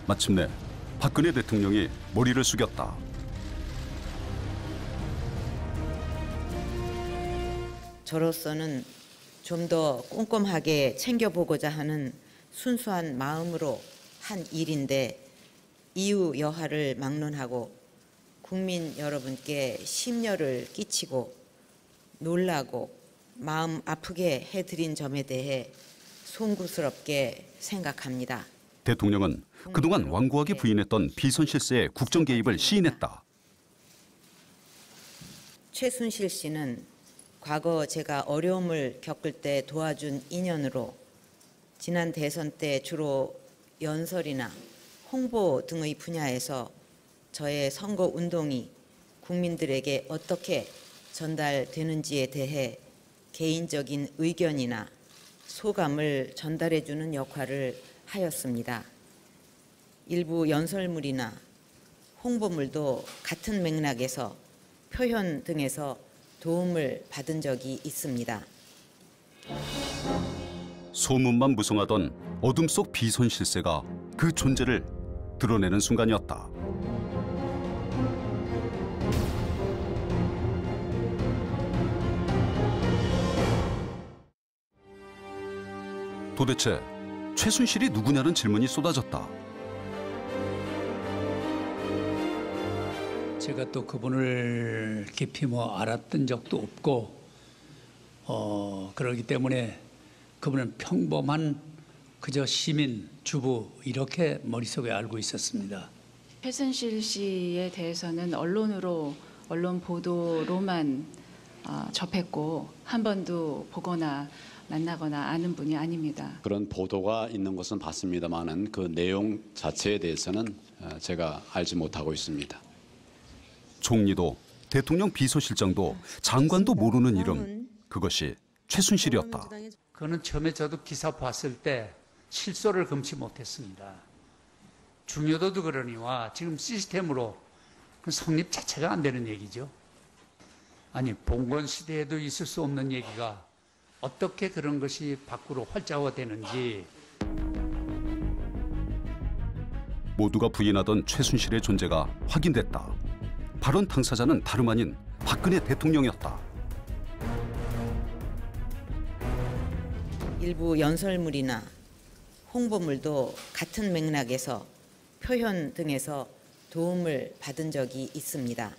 마침내 박근혜 대통령이 머리를 숙였다. 저로서는 좀 더 꼼꼼하게 챙겨보고자 하는 순수한 마음으로 한 일인데 이유 여하를 막론하고 국민 여러분께 심려를 끼치고 놀라고 마음 아프게 해드린 점에 대해 송구스럽게 생각합니다. 대통령은 그동안 완고하게 부인했던 비선 실세의 국정 개입을 시인했다. 최순실 씨는 과거 제가 어려움을 겪을 때 도와준 인연으로 지난 대선 때 주로 연설이나 홍보 등의 분야에서 저의 선거 운동이 국민들에게 어떻게 전달되는지에 대해 개인적인 의견이나 소감을 전달해주는 역할을 하였습니다. 일부 연설물이나 홍보물도 같은 맥락에서 표현 등에서 도움을 받은 적이 있습니다. 소문만 무성하던 어둠 속 비선 실세가 그 존재를 드러내는 순간이었다. 도대체 최순실이 누구냐는 질문이 쏟아졌다. 제가 또 그분을 깊이 알았던 적도 없고 그러기 때문에 그분은 평범한 그저 시민, 주부 이렇게 머릿속에 알고 있었습니다. 최순실 씨에 대해서는 언론 보도로만 접했고 한 번도 보거나 만나거나 아는 분이 아닙니다. 그런 보도가 있는 것은 봤습니다만은 그 내용 자체에 대해서는 제가 알지 못하고 있습니다. 총리도 대통령 비서실장도 장관도 모르는 이름, 그것이 최순실이었다. 그거는 처음에 저도 기사 봤을 때 실소를 금치 못했습니다. 중요도도 그러니와 지금 시스템으로 성립 자체가 안 되는 얘기죠. 아니 봉건 시대에도 있을 수 없는 얘기가 어떻게 그런 것이 밖으로 활자화되는지. 모두가 부인하던 최순실의 존재가 확인됐다. 발언 당사자는 다름 아닌 박근혜 대통령이었다. 일부 연설물이나 홍보물도 같은 맥락에서 표현 등에서 도움을 받은 적이 있습니다.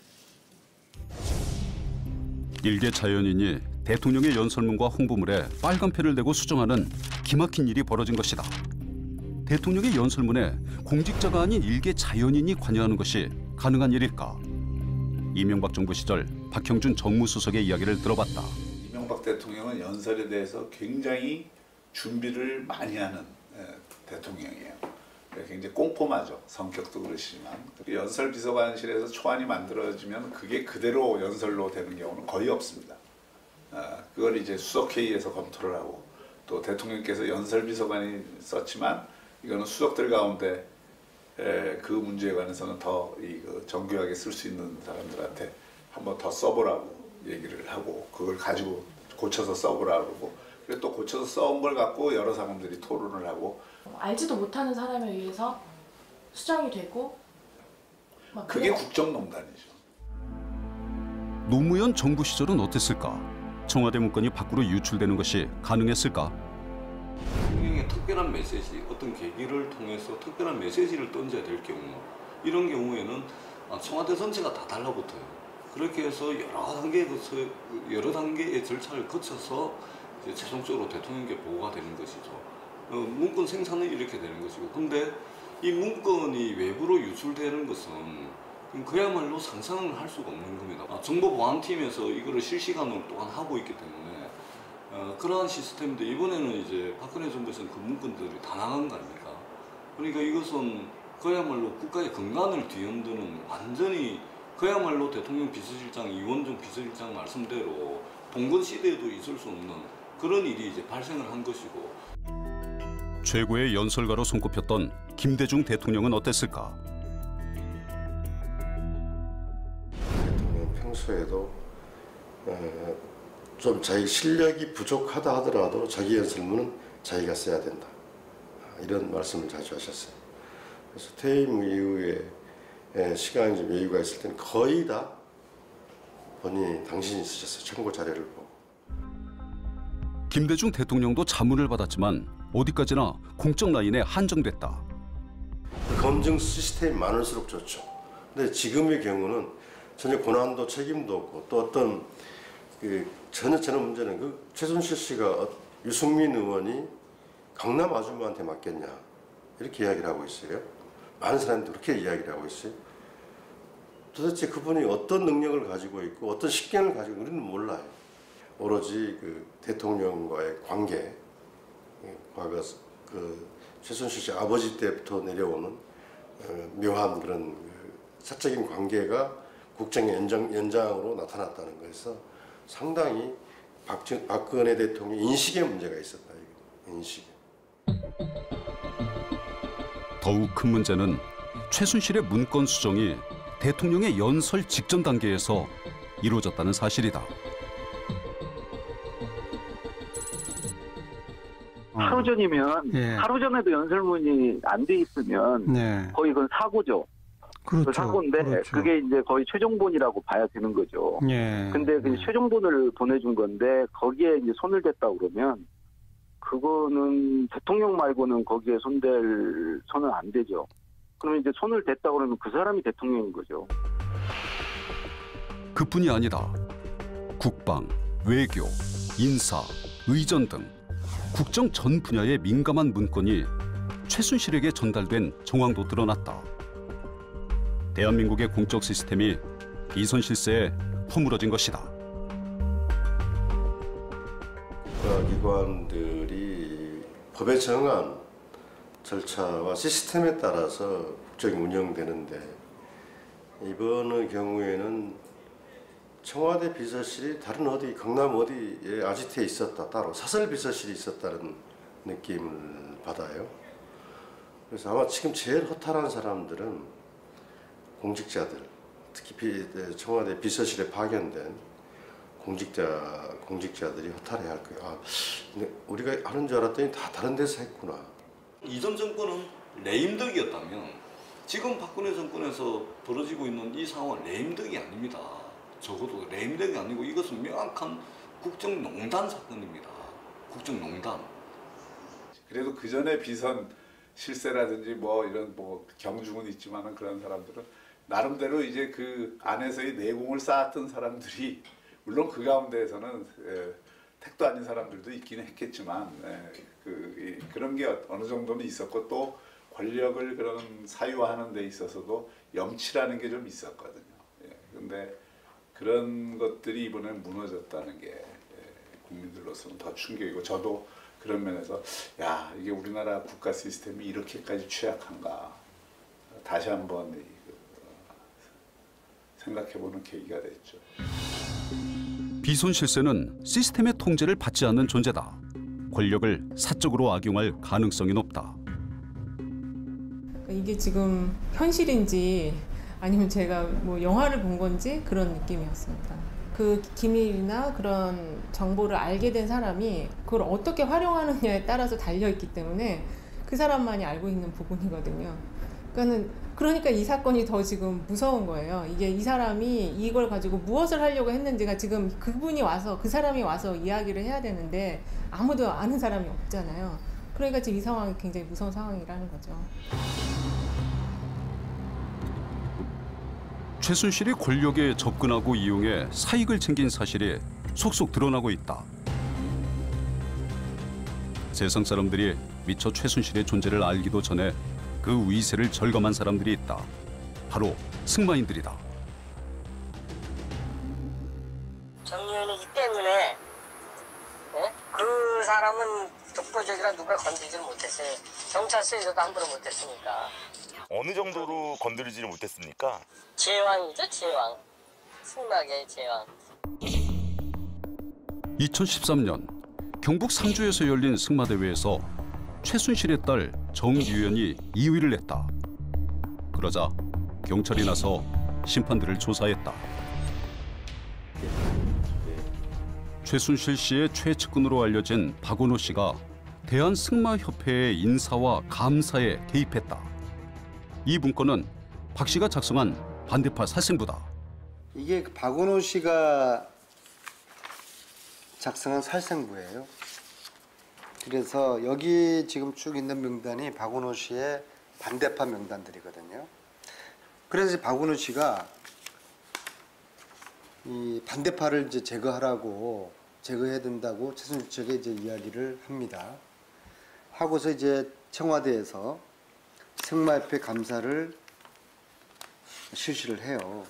일개 자연인이 대통령의 연설문과 홍보물에 빨간펜을 대고 수정하는 기막힌 일이 벌어진 것이다. 대통령의 연설문에 공직자가 아닌 일개 자연인이 관여하는 것이 가능한 일일까? 이명박 정부 시절 박형준 정무수석의 이야기를 들어봤다. 이명박 대통령은 연설에 대해서 굉장히 준비를 많이 하는 대통령이에요. 굉장히 꼼꼼하죠. 성격도 그러시지만 연설 비서관실에서 초안이 만들어지면 그게 그대로 연설로 되는 경우는 거의 없습니다. 그걸 이제 수석회의에서 검토를 하고 또 대통령께서 연설 비서관이 썼지만 이거는 수석들 가운데 그 문제에 관해서는 더 정교하게 쓸 수 있는 사람들한테 한번 더 써보라고 얘기를 하고 그걸 가지고 고쳐서 써보라고 그러고 그리고 또 고쳐서 써온 걸 갖고 여러 사람들이 토론을 하고 알지도 못하는 사람에 의해서 수정이 되고 그게 국정농단이죠. 노무현 정부 시절은 어땠을까? 청와대 문건이 밖으로 유출되는 것이 가능했을까? 대통령의 특별한 메시지, 어떤 계기를 통해서 특별한 메시지를 던져야 될 경우 이런 경우에는 청와대 전체가 다 달라붙어요. 그렇게 해서 여러 단계의 절차를 거쳐서 이제 최종적으로 대통령께 보고가 되는 것이죠. 문건 생산은 이렇게 되는 것이고 근데 이 문건이 외부로 유출되는 것은 그야말로 상상을 할 수가 없는 겁니다. 정보보안팀에서 이거를 실시간으로 또한 하고 있기 때문에 그러한 시스템인데 이번에는 이제 박근혜 정부에서는 그 문건들이 다 나간 거 아닙니까? 그러니까 이것은 그야말로 국가의 근간을 뒤흔드는 완전히 그야말로 대통령 비서실장, 이원종 비서실장 말씀대로 봉건 시대에도 있을 수 없는 그런 일이 이제 발생을 한 것이고. 최고의 연설가로 손꼽혔던 김대중 대통령은 어땠을까? 대통령 평소에도 좀 자기 실력이 부족하다 하더라도 자기 연설문은 자기가 써야 된다. 이런 말씀을 자주 하셨어요. 그래서 퇴임 이후에 시간이 좀 여유가 있을 때는 거의 다 본인이 당신이 쓰셨어요. 청구 자료를 보고. 김대중 대통령도 자문을 받았지만 어디까지나 공적 라인에 한정됐다. 검증 시스템이 많을수록 좋죠. 근데 지금의 경우는 전혀 권한도 책임도 없고 또 어떤 전혀 문제는 그 최순실 씨가 유승민 의원이 강남 아줌마한테 맡겼냐 이렇게 이야기를 하고 있어요. 많은 사람들이 그렇게 이야기를 하고 있어요. 도대체 그분이 어떤 능력을 가지고 있고 어떤 식견을 가지고 우리는 몰라요. 오로지 그 대통령과의 관계, 과거 그 최순실 씨 아버지 때부터 내려오는 묘한 그런 사적인 관계가 국정 연장으로 나타났다는 것에서 상당히 박근혜 대통령 인식에 문제가 있었다. 인식에. 더욱 큰 문제는 최순실의 문건 수정이 대통령의 연설 직전 단계에서 이루어졌다는 사실이다. 하루 전이면 하루 전에도 연설문이 안 돼 있으면 거의 그건 사고죠. 그렇죠. 사고인데 그렇죠. 그게 이제 거의 최종본이라고 봐야 되는 거죠. 근데 그 최종본을 보내준 건데 거기에 이제 손을 댔다 그러면 그거는 대통령 말고는 거기에 손은 안 되죠. 그러면 이제 손을 댔다 그러면 그 사람이 대통령인 거죠. 그뿐이 아니다. 국방, 외교, 인사, 의전 등 국정 전 분야의 민감한 문건이 최순실에게 전달된 정황도 드러났다. 대한민국의 공적 시스템이 비선 실세에 허물어진 것이다. 국가기관들이 법에 정한 절차와 시스템에 따라서 국정이 운영되는데 이번의 경우에는 청와대 비서실이 다른 어디 강남 어디에 아지트에 있었다 따로 사설 비서실이 있었다는 느낌을 받아요. 그래서 아마 지금 제일 허탈한 사람들은 공직자들, 특히 청와대 비서실에 파견된 공직자들이 허탈해할 거예요. 근데 우리가 하는 줄 알았더니 다 다른 데서 했구나. 이전 정권은 레임덕이었다면 지금 박근혜 정권에서 벌어지고 있는 이 상황은 레임덕이 아닙니다. 적어도 레임덕이 아니고 이것은 명확한 국정농단 사건입니다. 국정농단. 그래도 그 전에 비선 실세라든지 뭐 이런 뭐 경중은 있지만은 그런 사람들은 나름대로 이제 그 안에서의 내공을 쌓았던 사람들이 물론 그 가운데에서는 택도 아닌 사람들도 있긴 했겠지만 그런 게 어느 정도는 있었고 또 권력을 그런 사유화하는 데 있어서도 염치라는 게 좀 있었거든요. 근데 그런 것들이 이번에 무너졌다는 게 국민들로서는 더 충격이고 저도 그런 면에서 야 이게 우리나라 국가 시스템이 이렇게까지 취약한가 다시 한번 생각해보는 계기가 됐죠. 비선 실세는 시스템의 통제를 받지 않는 존재다. 권력을 사적으로 악용할 가능성이 높다. 이게 지금 현실인지 아니면 제가 뭐 영화를 본 건지 그런 느낌이었습니다. 그 기밀이나 그런 정보를 알게 된 사람이 그걸 어떻게 활용하느냐에 따라서 달려있기 때문에 그 사람만이 알고 있는 부분이거든요. 그러니까 이 사건이 더 지금 무서운 거예요. 이게 이 사람이 이걸 가지고 무엇을 하려고 했는지가 지금 그 사람이 와서 이야기를 해야 되는데 아무도 아는 사람이 없잖아요. 그러니까 지금 이 상황이 굉장히 무서운 상황이라는 거죠. 최순실이 권력에 접근하고 이용해 사익을 챙긴 사실이 속속 드러나고 있다. 세상 사람들이 미처 최순실의 존재를 알기도 전에 그 위세를 절감한 사람들이 있다. 바로 승마인들이다. 정의연이기 때문에 그 사람은 독보적이라 누가 건드리지를 못했어요. 경찰서에서도 함부로 못했으니까. 어느 정도로 건드리지를 못했습니까? 제왕이죠, 제왕. 승마계의 제왕. 2013년 경북 상주에서 열린 승마대회에서 최순실의 딸 정유연이 2위를 냈다. 그러자 경찰이 나서 심판들을 조사했다. 최순실 씨의 최측근으로 알려진 박원호 씨가 대한승마협회의 인사와 감사에 개입했다. 이 문건은 박 씨가 작성한 반대파 살생부다. 이게 박원호 씨가 작성한 살생부예요. 그래서 여기 지금 쭉 있는 명단이 박원호 씨의 반대파 명단들이거든요. 그래서 박원호 씨가 이 반대파를 이제 제거해야 된다고 최순실 측에 이제 이야기를 합니다. 하고서 이제 청와대에서 승마협회 감사를 실시를 해요.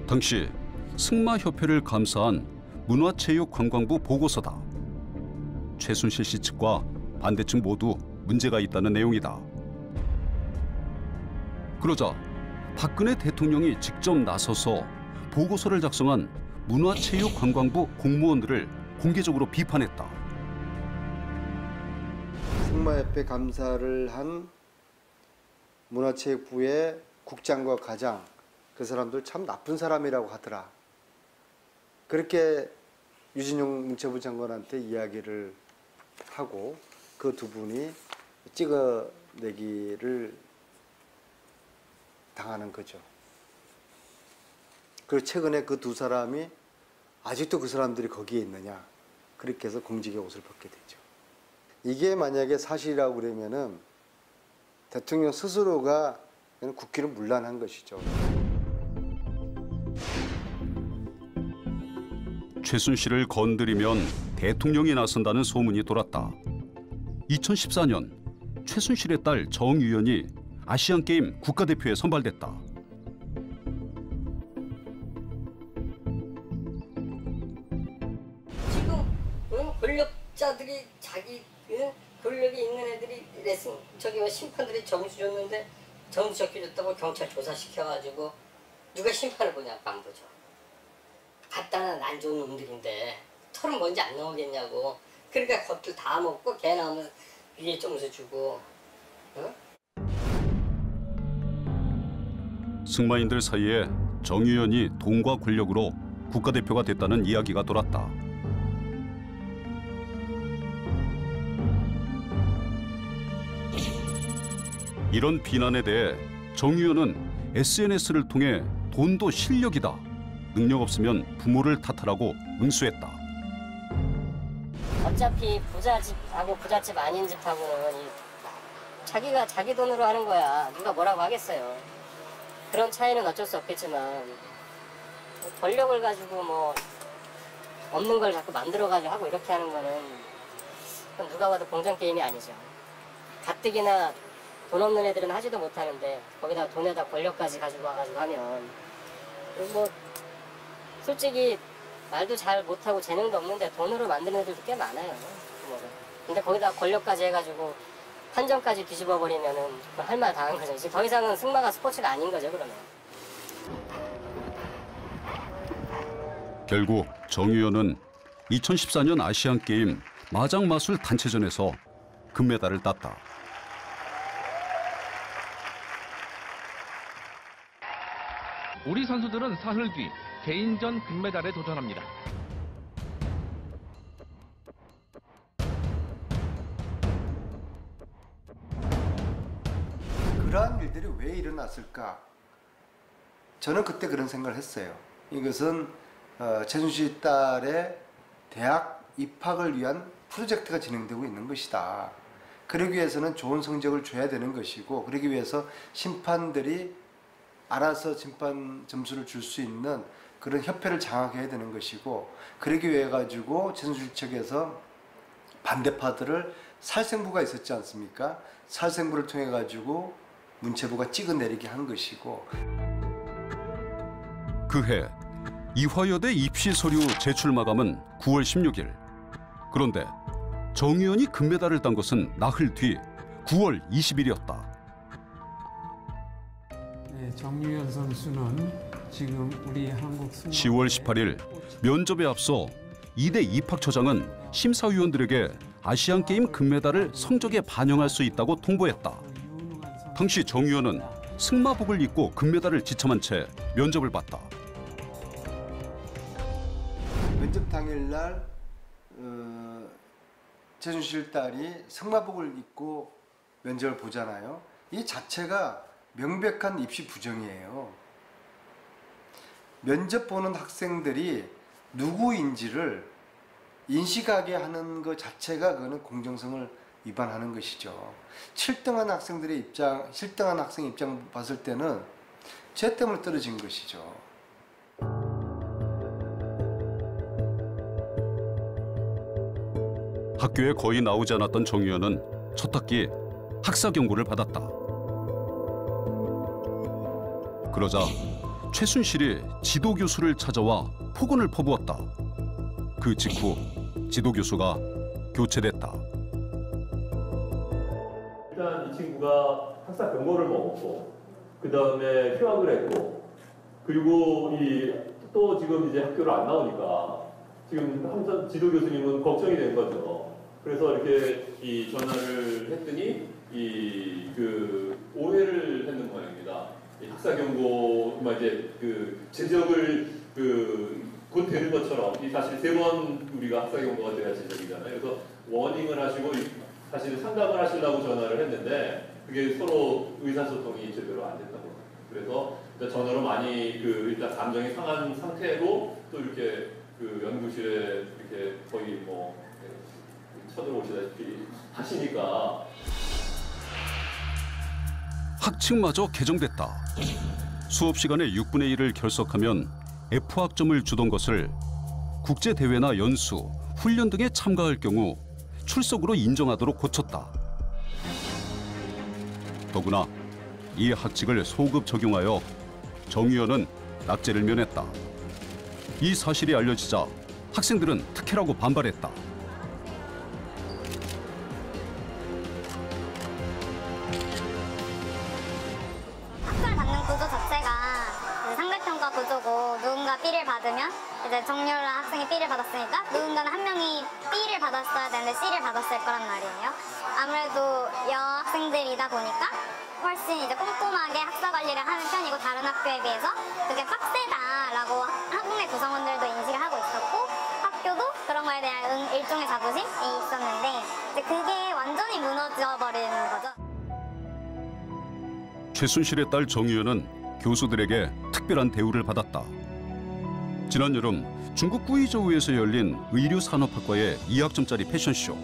당시 승마협회를 감사한 문화체육관광부 보고서다. 최순실 씨 측과 반대측 모두 문제가 있다는 내용이다. 그러자 박근혜 대통령이 직접 나서서 보고서를 작성한 문화체육관광부 공무원들을 공개적으로 비판했다. 승마협회 감사를 한 문화체육부의 국장과 과장, 그 사람들 참 나쁜 사람이라고 하더라. 그렇게 유진용 문체부 장관한테 이야기를 하고 그 두 분이 찍어내기를 당하는 거죠. 그리고 최근에 그 두 사람이 아직도 그 사람들이 거기에 있느냐, 그렇게 해서 공직의 옷을 벗게 되죠. 이게 만약에 사실이라고 그러면은 대통령 스스로가 국기를 문란한 것이죠. 최순실을 건드리면 대통령이 나선다는 소문이 돌았다. 2014년 최순실의 딸 정유연이 아시안게임 국가대표에 선발됐다. 지금 권력자들이 자기 권력이 있는 애들이 심판들이 점수 줬는데 점수 적게 줬다고 경찰 조사시켜가지고 누가 심판을 보냐, 안 보죠. 갖다는 안 좋은 놈들인데 털은 뭔지 안 나오겠냐고. 그러니까 겉을 다 먹고 개 나오면 위에 점수 주고. 어? 승마인들 사이에 정유연이 돈과 권력으로 국가대표가 됐다는 이야기가 돌았다. 이런 비난에 대해 정유연은 SNS를 통해 돈도 실력이다, 능력 없으면 부모를 탓하라고 응수했다. 어차피 부잣집하고 부잣집 아닌 집하고는 자기가 자기 돈으로 하는 거야. 누가 뭐라고 하겠어요. 그런 차이는 어쩔 수 없겠지만 권력을 가지고 뭐 없는 걸 자꾸 만들어가지고 하고 이렇게 하는 거는 그건 누가 봐도 공정게임이 아니죠. 가뜩이나 돈 없는 애들은 하지도 못하는데 거기다 돈에다 권력까지 가지고 와가지고 하면 뭐 솔직히 말도 잘 못하고 재능도 없는데 돈으로 만드는 애들도 꽤 많아요. 근데 거기다 권력까지 해가지고 판정까지 뒤집어 버리면은 할 말 다 한 거죠. 이제 더 이상은 승마가 스포츠가 아닌 거죠, 그러면. 결국 정유연은 2014년 아시안게임 마장마술 단체전에서 금메달을 땄다. 우리 선수들은 사흘 뒤 개인전 금메달에 도전합니다. 그러한 일들이 왜 일어났을까? 저는 그때 그런 생각을 했어요. 이것은 최순실 딸의 대학 입학을 위한 프로젝트가 진행되고 있는 것이다. 그러기 위해서는 좋은 성적을 줘야 되는 것이고, 그러기 위해서 심판들이 알아서 심판 점수를 줄 수 있는 그런 협회를 장악해야 되는 것이고, 그러기 위해 가지고 최순실 측에서 반대파들을 살생부가 있었지 않습니까? 살생부를 통해 가지고 문체부가 찍어내리게 한 것이고. 그해 이화여대 입시 서류 제출 마감은 9월 16일. 그런데 정유연이 금메달을 딴 것은 나흘 뒤 9월 20일이었다. 네, 정유연 선수는 지금 우리 한국 10월 18일 면접에 앞서 이대 입학처장은 심사위원들에게 아시안게임 금메달을 성적에 반영할 수 있다고 통보했다. 당시 정유연은 승마복을 입고 금메달을 지참한 채 면접을 봤다. 면접 당일날 최순실 딸이 승마복을 입고 면접을 보잖아요. 이 자체가 명백한 입시 부정이에요. 면접 보는 학생들이 누구인지를 인식하게 하는 것 자체가 그거는 공정성을 위반하는 것이죠. 7등한 학생 입장 봤을 때는 죄 때문에 떨어진 것이죠. 학교에 거의 나오지 않았던 정유현은 첫 학기에 학사 경고를 받았다. 그러자 최순실이 지도교수를 찾아와 폭언을 퍼부었다. 그 직후 지도교수가 교체됐다. 일단 이 친구가 학사 경고를 먹었고, 그 다음에 휴학을 했고, 그리고 또 지금 이제 학교를 안 나오니까 지금 항상 지도교수님은 걱정이 된 거죠. 그래서 이렇게 이 전화를 했더니 그 오해를 했는 모양입니다. 학사 경고 이제 그 제적을 곧 되는 것처럼 사실 3번 우리가 학사 경고가 돼야 제적이잖아요. 그래서 워닝을 하시고 사실 상담을 하시려고 전화를 했는데 그게 서로 의사소통이 제대로 안 됐다고. 그래서 전화로 많이 일단 감정이 상한 상태로 또 이렇게 연구실에 이렇게 거의 뭐 쳐들어오시다시피 하시니까 학칙마저 개정됐다. 수업 시간의 6분의 1을 결석하면 F학점을 주던 것을 국제대회나 연수, 훈련 등에 참가할 경우 출석으로 인정하도록 고쳤다. 더구나 이 학칙을 소급 적용하여 정유현은 낙제를 면했다. 이 사실이 알려지자 학생들은 특혜라고 반발했다. 학점을 받는 구조 자체가 상대평가 구조고 누군가 B를 받으면 이제 정유현 학생이 B를 받았으니까 누군가는 한 명이 B를 받았어야 되는데 C를 받았을 거란 말이에요. 아무래도 여학생들이다 보니까 훨씬 이제 꼼꼼하게 학사 관리를 하는 편이고 다른 학교에 비해서 그게 빡세다라고 학부모 구성원들도 인식을 하고 있었고 학교도 그런 거에 대한 일종의 자부심이 있었는데 이제 그게 완전히 무너져 버리는 거죠. 최순실의 딸 정유현은 교수들에게 특별한 대우를 받았다. 지난 여름 중국 구이저우에서 열린 의류산업학과의 2학점짜리 패션쇼.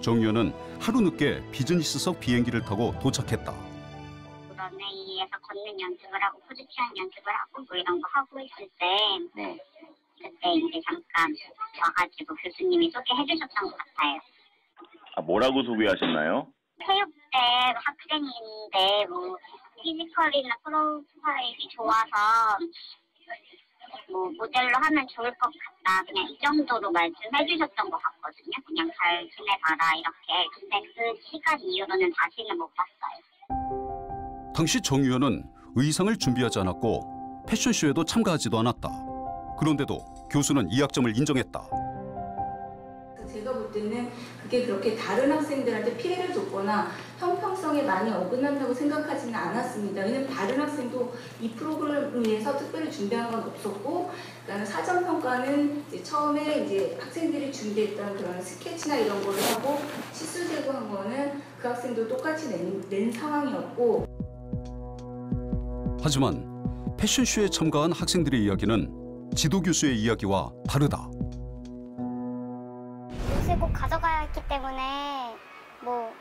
정유현은 하루 늦게 비즈니스석 비행기를 타고 도착했다. 런웨이에서 걷는 연습을 하고 포즈 취하는 연습을 하고 뭐 이런 거 하고 있을 때 그때 이제 잠깐 와가지고 교수님이 소개해 주셨던 것 같아요. 아, 뭐라고 소개하셨나요? 체육 때 학생인데 뭐 피지컬이나 프로파일이 좋아서 뭐 모델로 하면 좋을 것 같다. 그냥 이 정도로 말씀해 주셨던 것 같거든요. 그냥 잘 지내봐라 이렇게. 근데 그 시간 이후로는 다시는 못 봤어요. 당시 정유현은 의상을 준비하지 않았고 패션쇼에도 참가하지도 않았다. 그런데도 교수는 2학점을 인정했다. 제가 볼 때는 그게 그렇게 다른 학생들한테 피해를 줬거나 형평성에 많이 어긋난다고 생각하지는 않았습니다. 왜냐하면 다른 학생도 이 프로그램을 위해서 특별히 준비한 건 없었고, 그다음에 사전 평가는 이제 처음에 이제 학생들이 준비했던 그런 스케치나 이런 걸 하고 시술 제거한 거는 그 학생도 똑같이 낸 상황이었고. 하지만 패션쇼에 참가한 학생들의 이야기는 지도 교수의 이야기와 다르다. 옷을 꼭 가져가야 했기 때문에 뭐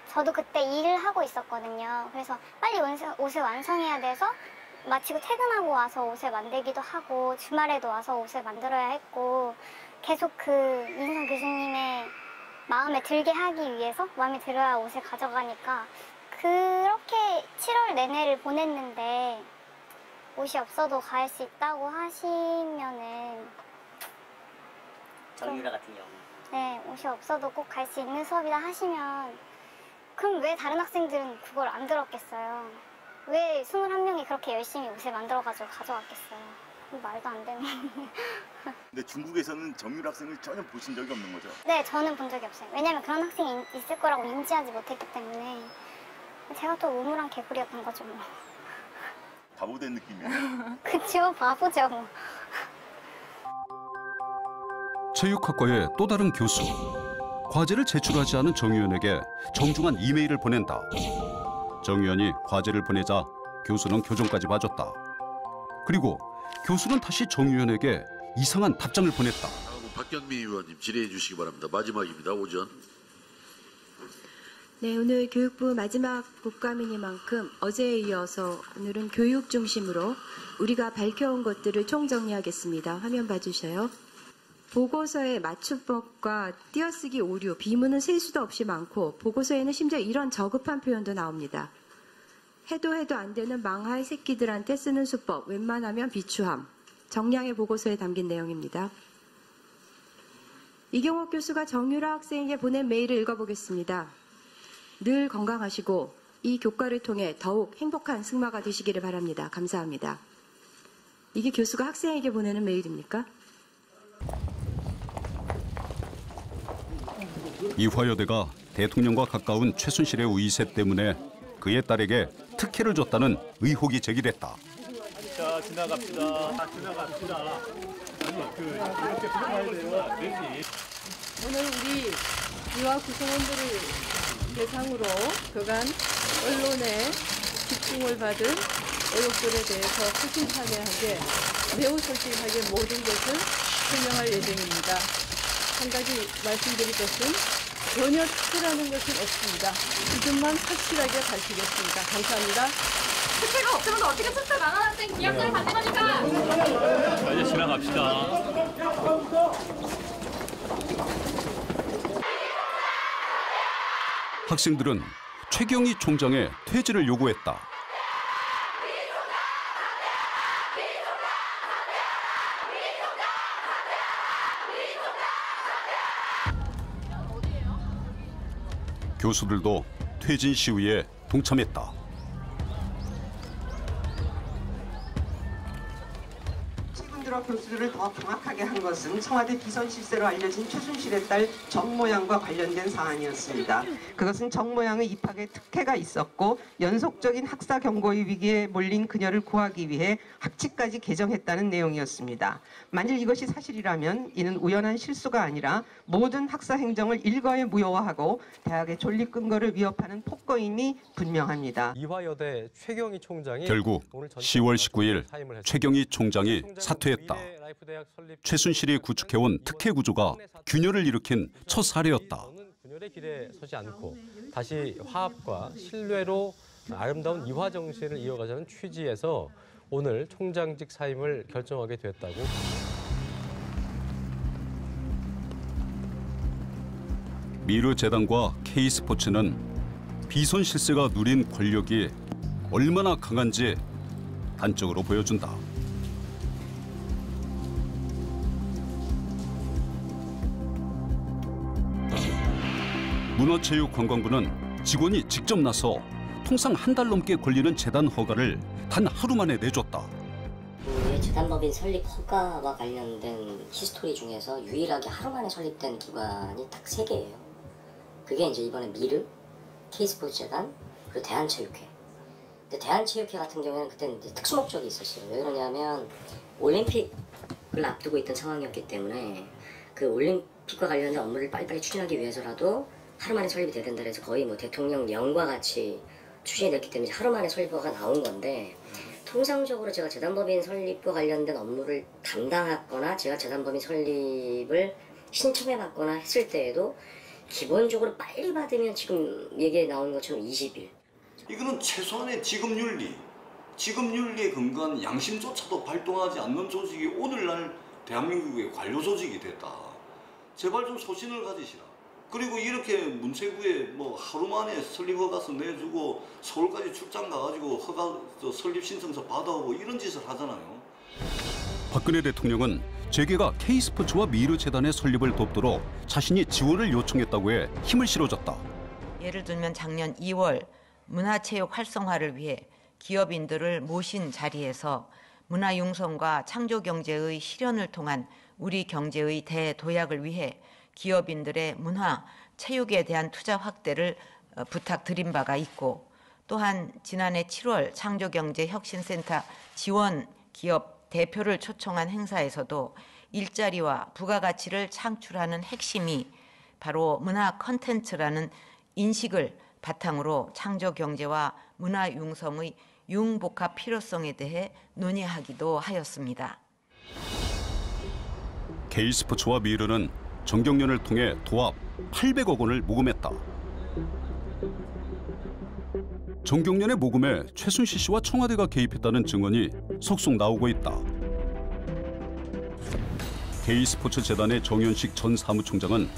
저도 그때 일을 하고 있었거든요. 그래서 빨리 옷을 완성해야 돼서 마치고 퇴근하고 와서 옷을 만들기도 하고 주말에도 와서 옷을 만들어야 했고 계속 그 인성 교수님의 마음에 들게 하기 위해서 마음에 들어야 옷을 가져가니까 그렇게 7월 내내를 보냈는데 옷이 없어도 갈 수 있다고 하시면은 정유라 같은 경우 네, 옷이 없어도 꼭 갈 수 있는 수업이다 하시면 그럼 왜 다른 학생들은 그걸 안 들었겠어요? 왜 21명이 그렇게 열심히 옷을 만들어가지고 가져왔겠어요? 말도 안 되는. 근데 중국에서는 정유라 학생을 전혀 보신 적이 없는 거죠? 네, 저는 본 적이 없어요. 왜냐면 그런 학생이 있을 거라고 인지하지 못했기 때문에 제가 또 우물한 개구리였던 거죠 뭐. 바보된 느낌이에요? 그쵸, 바보죠 뭐. 체육학과의 또 다른 교수. 과제를 제출하지 않은 정 의원에게 정중한 이메일을 보낸다. 정 의원이 과제를 보내자 교수는 교정까지 봐줬다. 그리고 교수는 다시 정 의원에게 이상한 답장을 보냈다. 박경민 의원님 질의해 주시기 바랍니다. 마지막입니다. 오전. 네, 오늘 교육부 마지막 국감이니만큼 어제에 이어서 오늘은 교육 중심으로 우리가 밝혀온 것들을 총정리하겠습니다. 화면 봐주셔요. 보고서의 맞춤법과 띄어쓰기 오류, 비문은 셀 수도 없이 많고 보고서에는 심지어 이런 저급한 표현도 나옵니다. 해도 안 되는 망할 새끼들한테 쓰는 수법, 웬만하면 비추함. 정량의 보고서에 담긴 내용입니다. 이경옥 교수가 정유라 학생에게 보낸 메일을 읽어보겠습니다. 늘 건강하시고 이 교과를 통해 더욱 행복한 승마가 되시기를 바랍니다. 감사합니다. 이게 교수가 학생에게 보내는 메일입니까? 이화여대가 대통령과 가까운 최순실의 우의세 때문에 그의 딸에게 특혜를 줬다는 의혹이 제기됐다. 자, 지나갑시다. 지나갑시다. 아니, 이렇게 들어가야 돼요. 안 되지. 오늘 우리 이화 구성원들을 대상으로 그간 언론에 집중을 받은 의혹들에 대해서 소신탄회하게 매우 솔직하게 모든 것을 설명할 예정입니다. 한 가지 말씀드릴 것은 전혀 특혜라는 것은 없습니다. 이것만 확실하게 밝히겠습니다. 감사합니다. 특혜가 없으면 어떻게 특혜 망한 학생 기억자를 받는 겁니까? 자, 이제 지나갑시다. 학생들은 최경희 총장의 퇴진을 요구했다. 교수들도 퇴진 시위에 동참했다. 최근 들어 교수들을 더 경악하게 한 것은 청와대 비선 실세로 알려진 최순실의 딸 정모양과 관련된 사안이었습니다. 그것은 정모양의 입학에 특혜가 있었고 연속적인 학사 경고의 위기에 몰린 그녀를 구하기 위해 학칙까지 개정했다는 내용이었습니다. 만일 이것이 사실이라면 이는 우연한 실수가 아니라 모든 학사 행정을 일거에 무효화하고 대학의 존립 근거를 위협하는 폭거임이 분명합니다. 이화여대 최경희 총장이 결국 10월 19일 최경희 총장이 사퇴했다. 최순실이 구축해온 특혜 구조가 균열을 일으킨 첫 사례였다. 균열의 길에 서지 않고 다시 화합과 신뢰로 아름다운 이화 정신을 이어가자는 취지에서 오늘 총장직 사임을 결정하게 됐다고. 미르재단과 K스포츠는 비선 실세가 누린 권력이 얼마나 강한지 단적으로 보여준다. 문화체육관광부는 직원이 직접 나서 통상 한 달 넘게 걸리는 재단 허가를 단 하루 만에 내줬다. 재단법인 설립 허가와 관련된 히스토리 중에서 유일하게 하루 만에 설립된 기관이 딱 3개예요. 그게 이제 이번에 미르, K스포츠재단, 그리고 대한체육회. 근데 대한체육회 같은 경우에는 그때는 이제 특수 목적이 있었어요. 왜 그러냐면 올림픽을 앞두고 있던 상황이었기 때문에 그 올림픽과 관련된 업무를 빨리빨리 추진하기 위해서라도 하루 만에 설립이 돼야 된다 해서 거의 뭐 대통령령과 같이 추진이 됐기 때문에 하루 만에 설립허가 나온 건데, 통상적으로 제가 재단법인 설립과 관련된 업무를 담당하거나 제가 재단법인 설립을 신청해봤거나 했을 때에도 기본적으로 빨리 받으면 지금 얘기에 나오는 것처럼 20일. 이거는 최소한의 지급윤리에 근거한 양심조차도 발동하지 않는 조직이 오늘날 대한민국의 관료 조직이 됐다. 제발 좀 소신을 가지시라. 그리고 이렇게 문체부에 뭐 하루 만에 설립 허가서 내주고 서울까지 출장 가가지고 허가 설립 신청서 받아오고 이런 짓을 하잖아요. 박근혜 대통령은 재계가 K스포츠와 미르재단의 설립을 돕도록 자신이 지원을 요청했다고 해 힘을 실어줬다. 예를 들면 작년 2월 문화체육 활성화를 위해 기업인들을 모신 자리에서 문화융성과 창조경제의 실현을 통한 우리 경제의 대도약을 위해 기업인들의 문화, 체육에 대한 투자 확대를 부탁드린 바가 있고, 또한 지난해 7월 창조경제혁신센터 지원 기업 대표를 초청한 행사에서도 일자리와 부가가치를 창출하는 핵심이 바로 문화 콘텐츠라는 인식을 바탕으로 창조 경제와 문화 융성의 융복합 필요성에 대해 논의하기도 하였습니다. K스포츠와 미르는 정경련을 통해 도합 800억 원을 모금했다. 정경련의 모금에 최순실 씨와 청와대가 개입했다는 증언이 속속 나오고 있다. K스포츠 재단의 정현식 전 사무총장은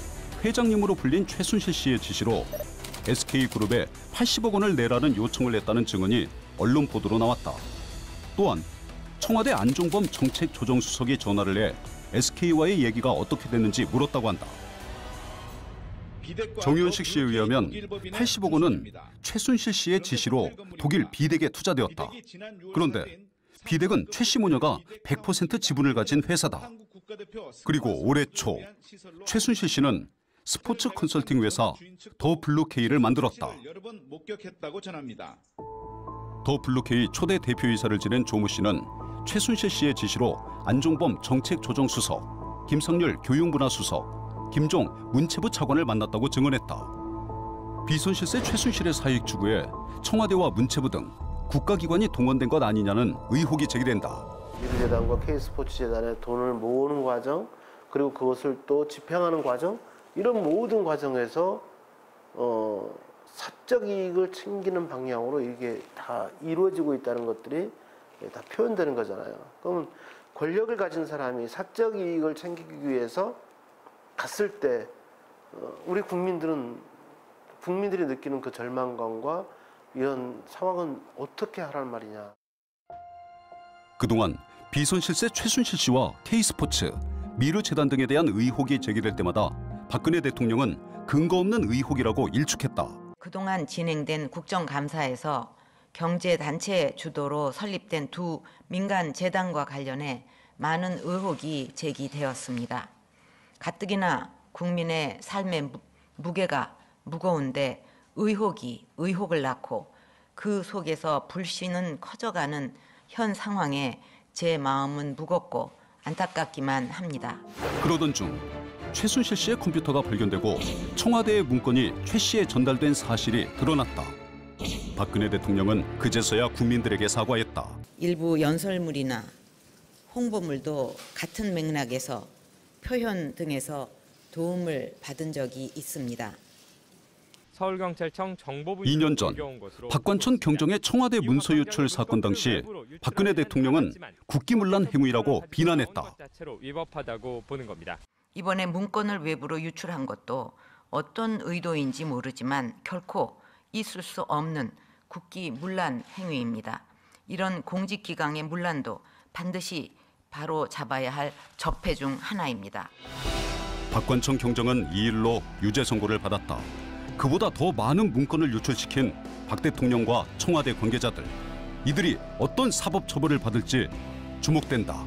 회장님으로 불린 최순실 씨의 지시로 SK그룹에 80억 원을 내라는 요청을 했다는 증언이 언론 보도로 나왔다. 또한 청와대 안종범 정책조정수석이 전화를 해 SK와의 얘기가 어떻게 됐는지 물었다고 한다. 정현식 씨에 의하면 80억 원은 최순실 씨의 지시로 독일 비덱에 투자되었다. 그런데 비덱은 최 씨 모녀가 100% 지분을 가진 회사다. 그리고 올해 초 최순실 씨는 스포츠 컨설팅 회사 더 블루케이를 만들었다. 더 블루케이 초대 대표이사를 지낸 조모 씨는 최순실 씨의 지시로 안종범 정책조정수석, 김성률 교육문화수석, 김종 문체부 차관을 만났다고 증언했다. 비선실세 최순실의 사익 추구에 청와대와 문체부 등 국가기관이 동원된 것 아니냐는 의혹이 제기된다. 미르재단과 K스포츠재단에 돈을 모으는 과정, 그리고 그것을 또 집행하는 과정, 이런 모든 과정에서 사적 이익을 챙기는 방향으로 이게 다 이루어지고 있다는 것들이 다 표현되는 거잖아요. 그러면 권력을 가진 사람이 사적 이익을 챙기기 위해서 갔을 때 우리 국민들이 느끼는 그 절망감과 이런 상황은 어떻게 하라는 말이냐. 그동안 비선실세 최순실 씨와 K스포츠, 미르재단 등에 대한 의혹이 제기될 때마다 박근혜 대통령은 근거 없는 의혹이라고 일축했다. 그동안 진행된 국정감사에서 경제단체 주도로 설립된 두 민간 재단과 관련해 많은 의혹이 제기되었습니다. 가뜩이나 국민의 삶의 무게가 무거운데 의혹이 의혹을 낳고 그 속에서 불신은 커져가는 현 상황에 제 마음은 무겁고 안타깝기만 합니다. 그러던 중 최순실 씨의 컴퓨터가 발견되고 청와대의 문건이 최 씨에 전달된 사실이 드러났다. 박근혜 대통령은 그제서야 국민들에게 사과했다. 일부 연설물이나 홍보물도 같은 맥락에서 표현 등에서 도움을 받은 적이 있습니다. 서울경찰청 정보부 2년 전 박관천 경정의 청와대 문서 유출 사건 당시 박근혜 대통령은 국기문란 행위라고 비난했다. 위법하다고 보는 겁니다. 이번에 문건을 외부로 유출한 것도 어떤 의도인지 모르지만 결코 있을 수 없는 국기문란 행위입니다. 이런 공직기강의 문란도 반드시 바로 잡아야 할 적폐 중 하나입니다. 박관천 경정은 이 일로 유죄 선고를 받았다. 그보다 더 많은 문건을 유출시킨 박 대통령과 청와대 관계자들, 이들이 어떤 사법 처벌을 받을지 주목된다.